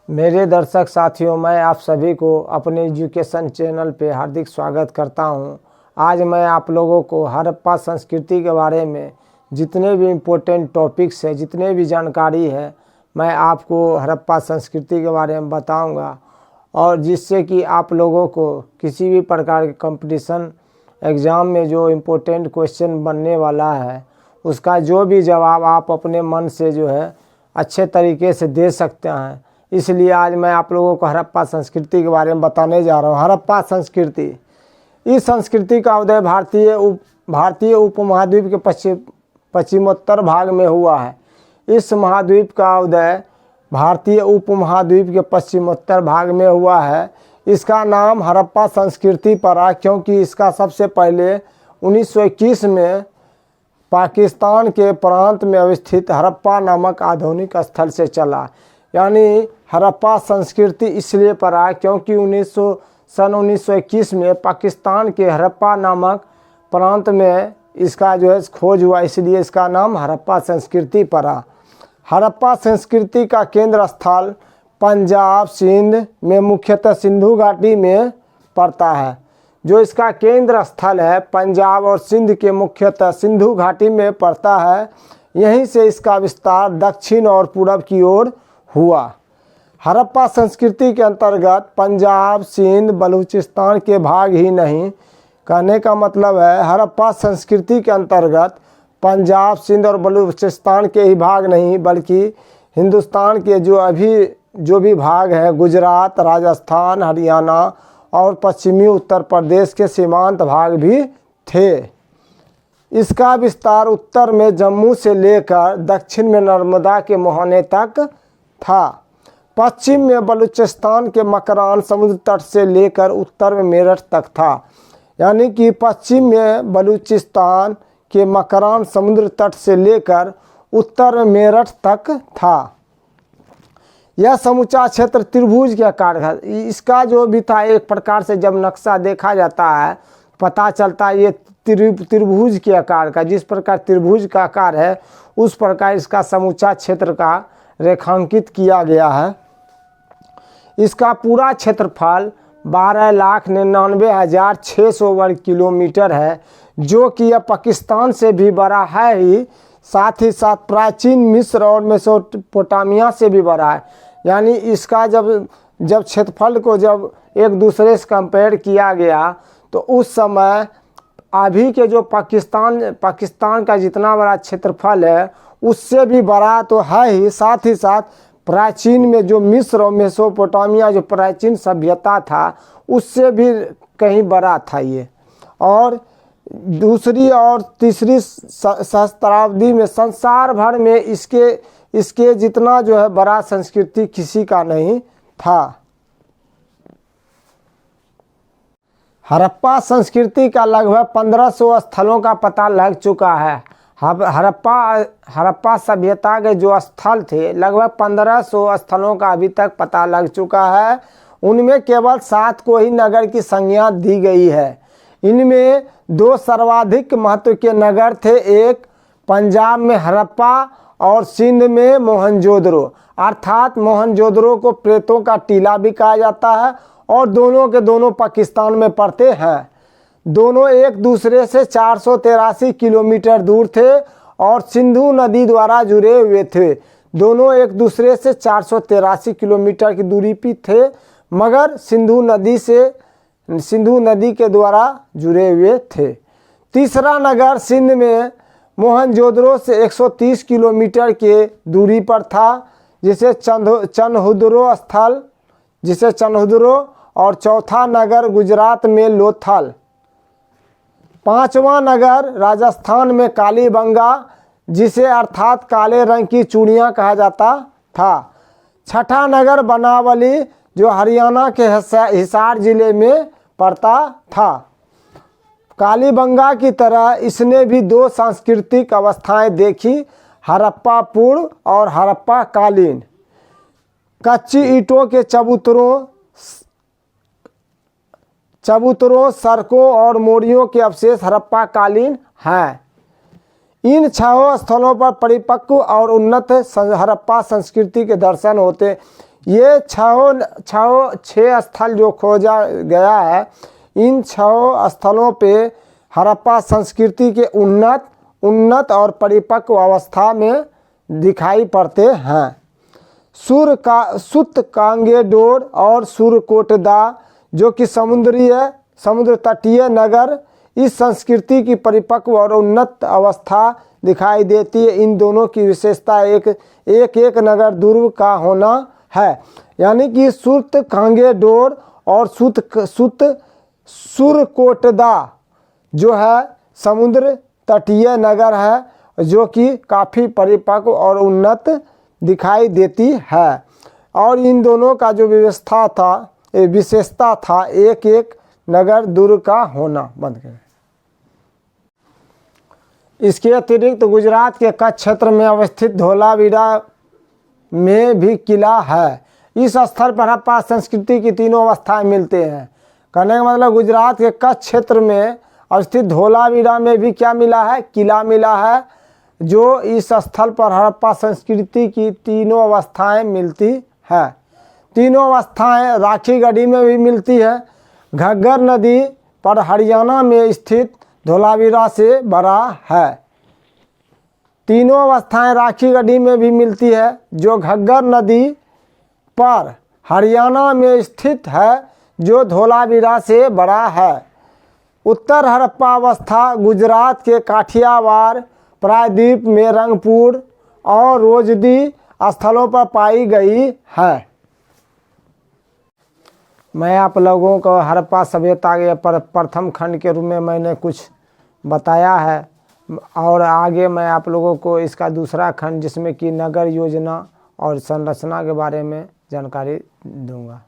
मेरे दर्शक साथियों, मैं आप सभी को अपने एजुकेशन चैनल पे हार्दिक स्वागत करता हूं। आज मैं आप लोगों को हड़प्पा संस्कृति के बारे में जितने भी इम्पोर्टेंट टॉपिक्स है, जितने भी जानकारी है, मैं आपको हड़प्पा संस्कृति के बारे में बताऊंगा, और जिससे कि आप लोगों को किसी भी प्रकार के कंपटीशन एग्ज़ाम में जो इम्पोर्टेंट क्वेश्चन बनने वाला है उसका जो भी जवाब आप अपने मन से जो है अच्छे तरीके से दे सकते हैं। इसलिए आज मैं आप लोगों को हड़प्पा संस्कृति के बारे में बताने जा रहा हूँ। हड़प्पा संस्कृति, इस संस्कृति का उदय भारतीय उपमहाद्वीप के पश्चिमोत्तर भाग में हुआ है। इस महाद्वीप का उदय भारतीय उपमहाद्वीप के पश्चिमोत्तर भाग में हुआ है। इसका नाम हड़प्पा संस्कृति पड़ा क्योंकि इसका सबसे पहले 1921 में पाकिस्तान के प्रांत में अवस्थित हड़प्पा नामक आधुनिक स्थल से चला। यानी हड़प्पा संस्कृति इसलिए पड़ा क्योंकि 1921 में पाकिस्तान के हड़प्पा नामक प्रांत में इसका जो है खोज हुआ, इसलिए इसका नाम हड़प्पा संस्कृति पड़ा। हड़प्पा संस्कृति का केंद्र स्थल पंजाब सिंध में मुख्यतः सिंधु घाटी में पड़ता है। जो इसका केंद्र स्थल है पंजाब और सिंध के मुख्यतः सिंधु घाटी में पड़ता है। यहीं से इसका विस्तार दक्षिण और पूर्व की ओर हुआ। हड़प्पा संस्कृति के अंतर्गत पंजाब सिंध बलूचिस्तान के भाग ही नहीं, कहने का मतलब है हड़प्पा संस्कृति के अंतर्गत पंजाब सिंध और बलूचिस्तान के ही भाग नहीं, बल्कि हिंदुस्तान के जो भी भाग हैं, गुजरात, राजस्थान, हरियाणा और पश्चिमी उत्तर प्रदेश के सीमांत भाग भी थे। इसका विस्तार उत्तर में जम्मू से लेकर दक्षिण में नर्मदा के मोहने तक था। पश्चिम में बलूचिस्तान के मकरान समुद्र तट से लेकर उत्तर में मेरठ तक था। यानी कि पश्चिम में बलूचिस्तान के मकरान समुद्र तट से लेकर उत्तर में मेरठ तक था। यह समूचा क्षेत्र त्रिभुज के आकार का, इसका जो भी था एक प्रकार से जब नक्शा देखा जाता है पता चलता है ये त्रिभुज के आकार का, जिस प्रकार त्रिभुज का आकार है उस प्रकार इसका समूचा क्षेत्र का रेखांकित किया गया है। इसका पूरा क्षेत्रफल 12,99,600 वर्ग किलोमीटर है, जो कि यह पाकिस्तान से भी बड़ा है ही, साथ ही साथ प्राचीन मिस्र और मेसोपोटामिया से भी बड़ा है। यानी इसका जब क्षेत्रफल को जब एक दूसरे से कंपेयर किया गया तो उस समय अभी के जो पाकिस्तान का जितना बड़ा क्षेत्रफल है उससे भी बड़ा तो है ही, साथ ही साथ प्राचीन में जो मिस्र और मेसोपोटामिया जो प्राचीन सभ्यता था उससे भी कहीं बड़ा था ये। और दूसरी और तीसरी सहस्त्राब्दी में संसार भर में इसके जितना जो है बड़ा संस्कृति किसी का नहीं था। हड़प्पा संस्कृति का लगभग 1500 स्थलों का पता लग चुका है। हड़प्पा सभ्यता के जो स्थल थे लगभग 1500 स्थलों का अभी तक पता लग चुका है। उनमें केवल 7 को ही नगर की संज्ञा दी गई है। इनमें 2 सर्वाधिक महत्व के नगर थे, एक पंजाब में हड़प्पा और सिंध में मोहनजोदड़ो, अर्थात मोहनजोदड़ो को प्रेतों का टीला भी कहा जाता है, और दोनों के दोनों पाकिस्तान में पड़ते हैं। दोनों एक दूसरे से 483 किलोमीटर दूर थे और सिंधु नदी द्वारा जुड़े हुए थे। दोनों एक दूसरे से 483 किलोमीटर की दूरी पर थे, मगर सिंधु नदी के द्वारा जुड़े हुए थे। तीसरा नगर सिंध में मोहनजोदड़ो से 130 किलोमीटर के दूरी पर था, जिसे चन्हुदरो, और चौथा नगर गुजरात में लोथल। पांचवा नगर राजस्थान में कालीबंगा, जिसे अर्थात काले रंग की चूड़ियाँ कहा जाता था। छठा नगर बनावली, जो हरियाणा के हिसार जिले में पड़ता था। कालीबंगा की तरह इसने भी 2 सांस्कृतिक अवस्थाएं देखी, हड़प्पा पूर्व और हड़प्पा कालीन। कच्ची ईंटों के चबूतरों, सड़कों और मोड़ियों के अवशेष हड़प्पा कालीन हैं। इन 6 स्थलों पर परिपक्व और उन्नत हड़प्पा संस्कृति के दर्शन होते। ये छह स्थल जो खोजा गया है, इन 6 स्थलों पे हड़प्पा संस्कृति के उन्नत और परिपक्व अवस्था में दिखाई पड़ते हैं। सुतकांगेडोर और सुरकोटदा जो कि समुद्र तटीय नगर, इस संस्कृति की परिपक्व और उन्नत अवस्था दिखाई देती है। इन दोनों की विशेषता एक नगर दुर्ग का होना है। यानी कि सुतकांगेडोर और सुरकोटदा जो है समुद्र तटीय नगर है, जो कि काफ़ी परिपक्व और उन्नत दिखाई देती है। और इन दोनों का जो विशेषता था एक नगर दुर्ग का होना। बंद करें। इसके अतिरिक्त गुजरात के कच्छ क्षेत्र में अवस्थित धोलावीरा में भी किला है। इस स्थल पर हड़प्पा संस्कृति की तीनों अवस्थाएं मिलते हैं। कहने का मतलब गुजरात के कच्छ क्षेत्र में अवस्थित धोलावीरा में भी क्या मिला है? किला मिला है, जो इस स्थल पर हड़प्पा संस्कृति की तीनों अवस्थाएं मिलती है। तीनों अवस्थाएं राखीगढ़ी में भी मिलती है। घग्गर नदी पर हरियाणा में स्थित धोलावीरा से बड़ा है। तीनों अवस्थाएं राखीगढ़ी में भी मिलती है, जो घग्गर नदी पर हरियाणा में स्थित है, जो धोलावीरा से बड़ा है। उत्तर हड़प्पा अवस्था गुजरात के काठियावाड़, प्रायद्वीप में रंगपुर और रोजदी स्थलों पर पाई गई है। मैं आप लोगों को हड़प्पा सभ्यता के प्रथम खंड के रूप में मैंने कुछ बताया है, और आगे मैं आप लोगों को इसका दूसरा खंड जिसमें कि नगर योजना और संरचना के बारे में जानकारी दूंगा।